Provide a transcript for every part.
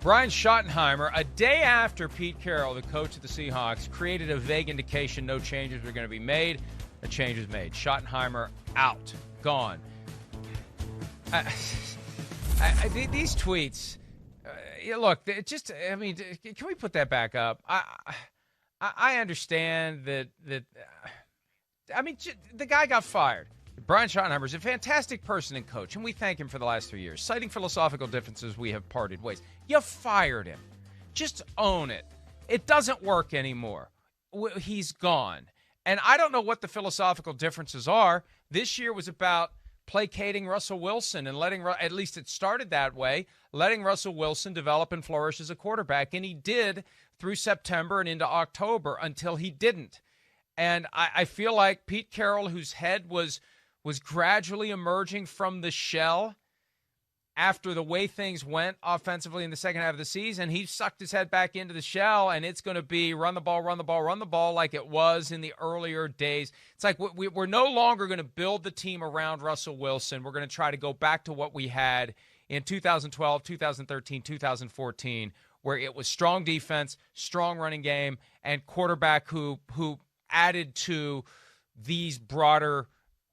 Brian Schottenheimer, a day after Pete Carroll, the coach of the Seahawks, created a vague indication no changes were going to be made, a change was made. Schottenheimer out, gone. These tweets, look, can we put that back up? I understand that the guy got fired. Brian Schottenheimer is a fantastic person and coach, and we thank him for the last 3 years. Citing philosophical differences, we have parted ways. You fired him. Just own it. It doesn't work anymore. He's gone. And I don't know what the philosophical differences are. This year was about placating Russell Wilson and at least it started that way, letting Russell Wilson develop and flourish as a quarterback. And he did through September and into October until he didn't. And I feel like Pete Carroll, whose head was gradually emerging from the shell after the way things went offensively in the second half of the season, he sucked his head back into the shell, and it's going to be run the ball, run the ball, run the ball like it was in the earlier days. It's like we're no longer going to build the team around Russell Wilson. We're going to try to go back to what we had in 2012, 2013, 2014, where it was strong defense, strong running game, and quarterback who added to these broader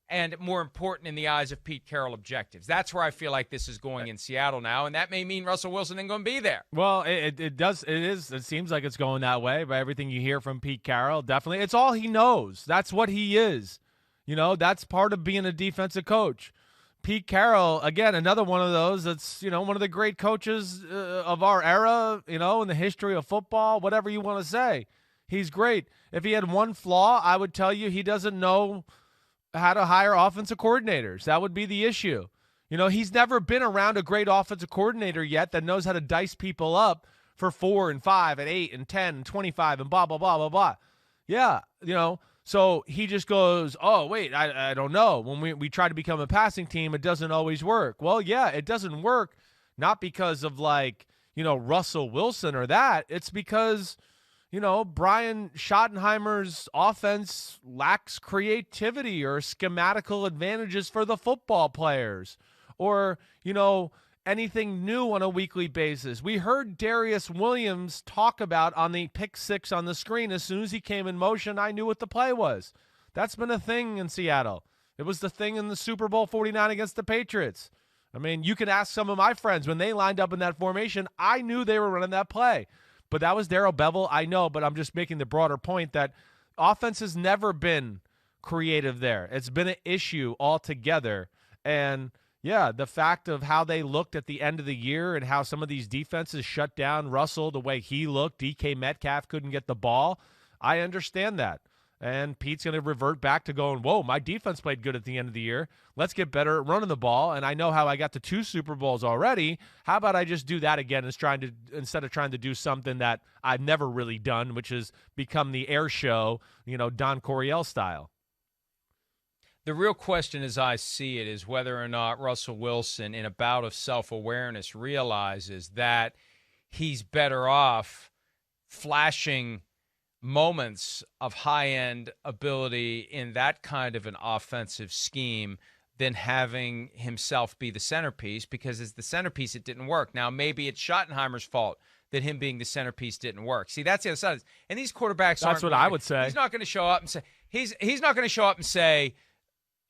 and more important in the eyes of Pete Carroll objectives. That's where I feel like this is going in Seattle now, and that may mean Russell Wilson isn't going to be there. Well, it does. It seems like it's going that way by everything you hear from Pete Carroll. Definitely. It's all he knows. That's what he is. That's part of being a defensive coach. Pete Carroll, again, another one of those that's, one of the great coaches of our era, in the history of football, whatever you want to say. He's great. If he had one flaw, I would tell you he doesn't know how to hire offensive coordinators. That would be the issue. He's never been around a great offensive coordinator yet that knows how to dice people up for 4 and 5 and 8 and 10 and 25 and blah, blah, blah, blah, blah. Yeah, so he just goes, oh, wait, I don't know. When we try to become a passing team, it doesn't always work. Well, yeah, it doesn't work, not because of Russell Wilson or that. It's because Brian Schottenheimer's offense lacks creativity or schematical advantages for the football players or, anything new on a weekly basis. We heard Darius Williams talk about on the pick six on the screen. As soon as he came in motion, I knew what the play was. That's been a thing in Seattle. It was the thing in the Super Bowl 49 against the Patriots. You can ask some of my friends when they lined up in that formation, I knew they were running that play. But that was Darrell Bevell, I know, but I'm just making the broader point that offense has never been creative there. It's been an issue altogether. And, yeah, the fact of how they looked at the end of the year and how some of these defenses shut down Russell the way he looked, DK Metcalf couldn't get the ball, I understand that. And Pete's going to revert back to going, whoa, my defense played good at the end of the year. Let's get better at running the ball. And I know how I got to 2 Super Bowls already. How about I just do that again instead of trying to do something that I've never really done, which is become the air show, Don Coryell style. The real question as I see it is whether or not Russell Wilson, in a bout of self-awareness, realizes that he's better off flashing moments of high-end ability in that kind of an offensive scheme than having himself be the centerpiece, because as the centerpiece, it didn't work. Now, maybe it's Schottenheimer's fault that him being the centerpice didn't work. See, that's the other side. And these quarterbacks That's what I would say. He's not going to show up and say, he's not going to show up and say,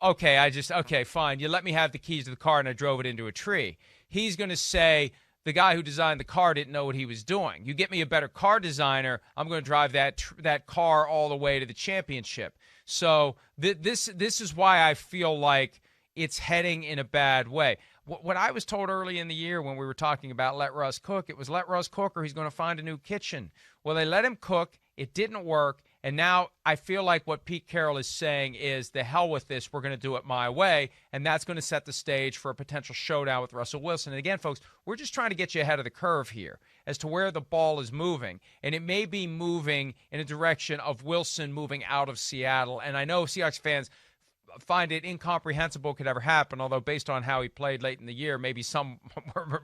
okay, fine, you let me have the keys to the car and I drove it into a tree. He's going to say, the guy who designed the car didn't know what he was doing. You get me a better car designer, I'm going to drive that car all the way to the championship. So this is why I feel like it's heading in a bad way. What I was told early in the year when we were talking about let Russ cook, it was let Russ cook or he's going to find a new kitchen. Well, they let him cook. It didn't work. And now I feel like what Pete Carroll is saying is, the hell with this, we're going to do it my way, and that's going to set the stage for a potential showdown with Russell Wilson. And again, folks, we're just trying to get you ahead of the curve here as to where the ball is moving. And it may be moving in a direction of Wilson moving out of Seattle. And I know Seahawks fans find it incomprehensible it could ever happen, although based on how he played late in the year, maybe some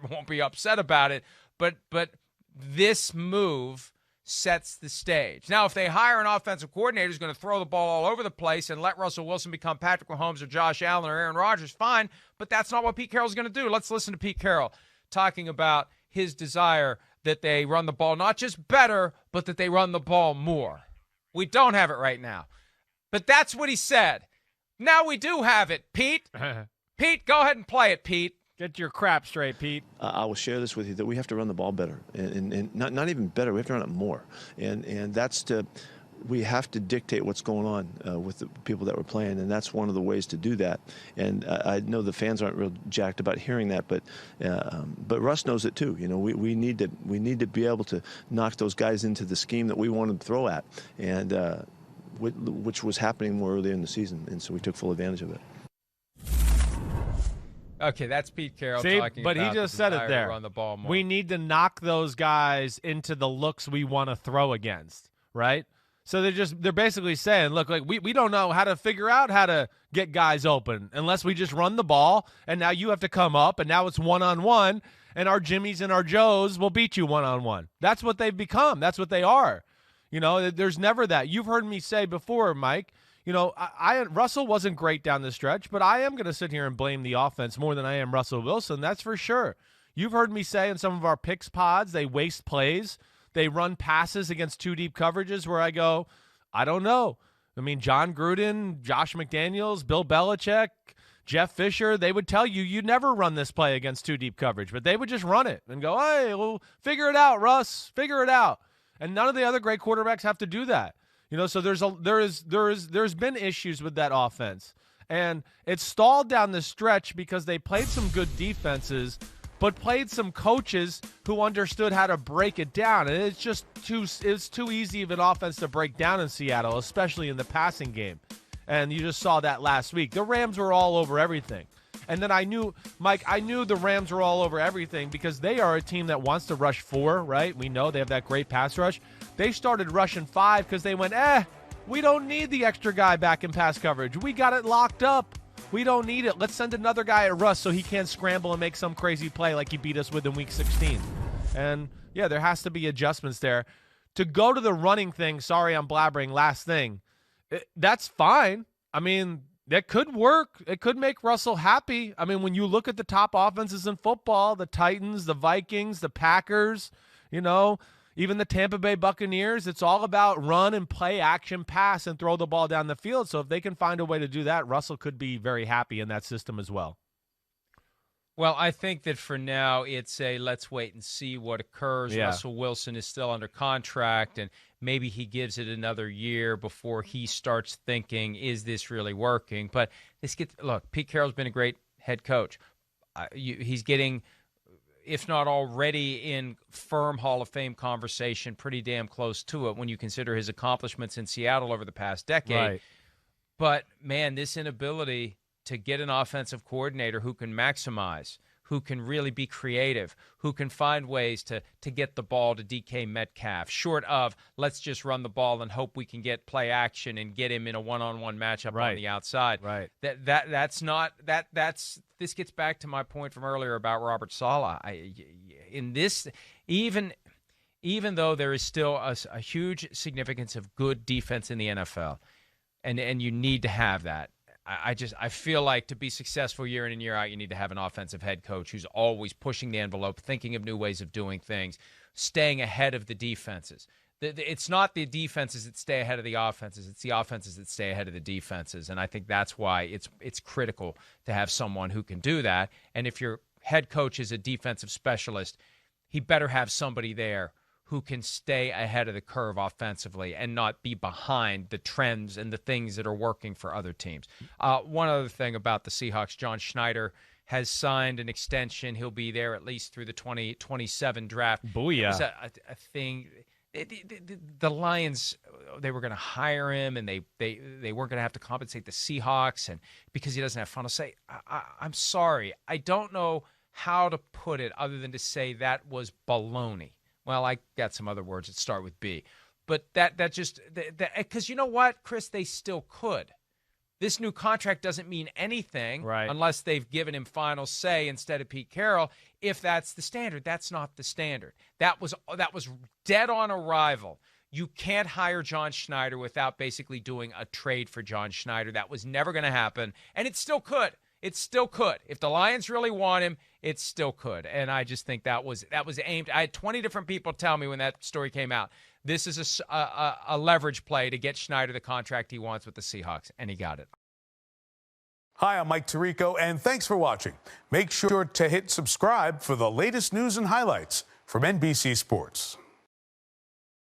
won't be upset about it. But this move sets the stage. Now, if they hire an offensive coordinator who's going to throw the ball all over the place and let Russell Wilson become Patrick Mahomes or Josh Allen or Aaron Rodgers, fine, but that's not what Pete Carroll's going to do. Let's listen to Pete Carroll talking about his desire that they run the ball not just better, but that they run the ball more. We don't have it right now. But that's what he said. Now we do have it, Pete. Pete, go ahead and play it, Pete. Get your crap straight, Pete. I will share this with you, that we have to run the ball better, and not even better. We have to run it more, and that's we have to dictate what's going on with the people that we're playing, and that's one of the ways to do that. And I know the fans aren't real jacked about hearing that, but Russ knows it too. We need to be able to knock those guys into the scheme that we want them to throw at, and which was happening more early in the season, and so we took full advantage of it. Okay, that's Pete Carroll talking but about he just said it there. Run the ball more. We need to knock those guys into the looks we want to throw against, right? So they're basically saying, look, like we don't know how to figure out how to get guys open unless we just run the ball, and now you have to come up, and now it's one-on-one, and our Jimmies and our Joes will beat you one-on-one. That's what they've become. That's what they are. There's never that. You've heard me say before, Mike, Russell wasn't great down the stretch, but I am going to sit here and blame the offense more than I am Russell Wilson. That's for sure. You've heard me say in some of our picks pods, they waste plays. They run passes against two deep coverages where I go, I don't know. I mean, John Gruden, Josh McDaniels, Bill Belichick, Jeff Fisher, they would tell you never run this play against two deep coverage, but they would just run it and go, hey, well, figure it out, Russ, figure it out. And none of the other great quarterbacks have to do that. So there's been issues with that offense, and it's stalled down the stretch because they played some good defenses, but played some coaches who understood how to break it down, and it's too easy of an offense to break down in Seattle, especially in the passing game, and you just saw that last week. The Rams were all over everything, and then I knew the Rams were all over everything because they are a team that wants to rush 4, right? We know they have that great pass rush. They started rushing 5 because they went, we don't need the extra guy back in pass coverage. We got it locked up. We don't need it. Let's send another guy at Russ so he can't scramble and make some crazy play like he beat us with in Week 16. And, yeah, there has to be adjustments there. To go to the running thing, sorry I'm blabbering, last thing, that's fine. I mean, that could work. It could make Russell happy. I mean, when you look at the top offenses in football, the Titans, the Vikings, the Packers, even the Tampa Bay Buccaneers, it's all about run and play action, pass, and throw the ball down the field. So if they can find a way to do that, Russell could be very happy in that system as well. Well, I think that for now it's let's wait and see what occurs. Yeah. Russell Wilson is still under contract, and maybe he gives it another year before he starts thinking, is this really working? But look, Pete Carroll's been a great head coach. He's getting, if not already in firm Hall of Fame conversation, pretty damn close to it when you consider his accomplishments in Seattle over the past decade. Right. But, man, this inability to get an offensive coordinator who can maximize, who can really be creative, who can find ways to get the ball to DK Metcalf, short of let's just run the ball and hope we can get play action and get him in a one-on-one matchup on the outside. Right. This gets back to my point from earlier about Robert Saleh. Even though there is still a huge significance of good defense in the NFL, and you need to have that. I feel like to be successful year in and year out, you need to have an offensive head coach who's always pushing the envelope, thinking of new ways of doing things, staying ahead of the defenses. It's not the defenses that stay ahead of the offenses. It's the offenses that stay ahead of the defenses. And I think that's why it's critical to have someone who can do that. And if your head coach is a defensive specialist, he better have somebody there who can stay ahead of the curve offensively and not be behind the trends and the things that are working for other teams. One other thing about the Seahawks, John Schneider has signed an extension. He'll be there at least through the 2027 draft. Booyah. It was a thing. The Lions, they were going to hire him, and they weren't going to have to compensate the Seahawks, and because he doesn't have fun to say, I'm sorry. I don't know how to put it other than to say that was baloney. Well, I got some other words that start with B. But that just – because you know what, Chris? They still could. This new contract doesn't mean anything unless they've given him final say instead of Pete Carroll. If that's the standard, that's not the standard. That was dead on arrival. You can't hire John Schneider without basically doing a trade for John Schneider. That was never going to happen, and it still could. It still could. If the Lions really want him, it still could. And I just think that was aimed. I had 20 different people tell me when that story came out, this is a leverage play to get Schneider the contract he wants with the Seahawks, and he got it. Hi, I'm Mike Tirico, and thanks for watching. Make sure to hit subscribe for the latest news and highlights from NBC Sports.